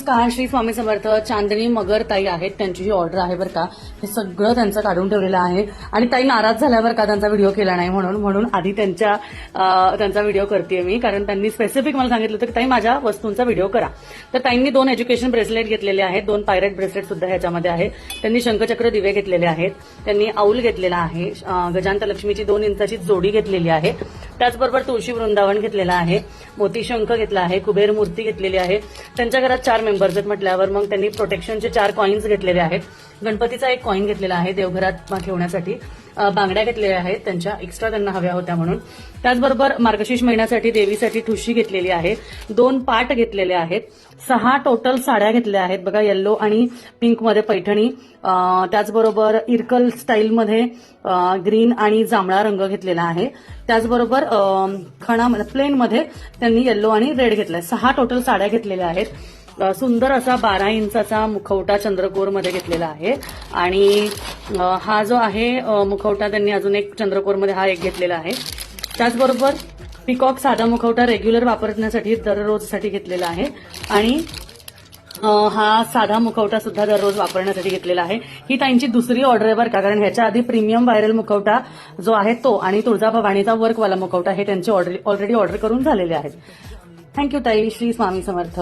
नमस्कार, श्री स्वामी समर्थ. चांदणी मगर ताई आहेत, त्यांची जी ऑर्डर आहे बरं का, हे सगळं त्यांचं काढून ठेवलेलं आहे. आणि ताई नाराज झाल्यावर का त्यांचा व्हिडिओ केला नाही म्हणून आधी त्यांचा व्हिडिओ करते मी, कारण त्यांनी स्पेसिफिक मला सांगितलं होतं की ताई माझ्या वस्तूंचा व्हिडिओ करा. तर ताईंनी 2 एज्युकेशन ब्रेसलेट घेतलेले आहेत, 2 पायरेट ब्रेसलेट सुद्धा ह्याच्यामध्ये आहे. त्यांनी शंखचक्र दिवे घेतलेले आहेत, त्यांनी औल घेतलेला आहे, गजांत लक्ष्मीची 2 इंचाची जोडी घेतलेली आहे, त्याचबरोबर तुळशी वृंदावन घेतलेला आहे, मोती शंख घेतला आहे, कुबेर मूर्ती घेतलेली आहे. त्यांच्या घरात 4 मेंबर्स आहेत म्हटल्यावर मग त्यांनी प्रोटेक्शनचे 4 कॉइन्स घेतलेले आहेत. गणपतीचा 1 कॉइन घेतलेला आहे देवघरात ठेवण्यासाठी. बांगड्या घेतलेल्या आहेत त्यांच्या, एक्स्ट्रा त्यांना हव्या होत्या म्हणून. त्याचबरोबर मार्गशीर्ष महिन्यासाठी देवीसाठी ठुशी घेतलेली आहे, 2 पाट घेतलेले आहेत, 6 टोटल साड्या घेतल्या आहेत बघा, येल्लो आणि पिंक मध्ये पैठणी. त्याचबरोबर इरकल स्टाईलमध्ये ग्रीन आणि जांभळा रंग घेतलेला आहे. त्याचबरोबर खणा प्लेन मध्ये त्यांनी येल्लो आणि रेड घेतलाय. 6 टोटल साड्या घेतलेल्या आहेत. सुंदर असा 12 इंचाचा मुखवटा चंद्रकोरमध्ये घेतलेला आहे. आणि हा जो आहे मुखवटा त्यांनी अजून एक चंद्रकोरमध्ये हा एक घेतलेला आहे. त्याचबरोबर पिकॉक साधा मुखवटा रेग्युलर वापरण्यासाठी दररोजसाठी घेतलेला आहे. आणि हा साधा मुखवटा सुद्धा दररोज वापरण्यासाठी घेतलेला आहे. ही ताईंची दुसरी ऑर्डर आहे बरं का, कारण ह्याच्या आधी प्रीमियम व्हायरल मुखवटा जो आहे तो आणि तुळजाभवानीचा वर्कवाला मुखवटा हे त्यांचे ऑलरेडी ऑर्डर करून झालेले आहेत. थँक्यू ताई. श्री स्वामी समर्थ.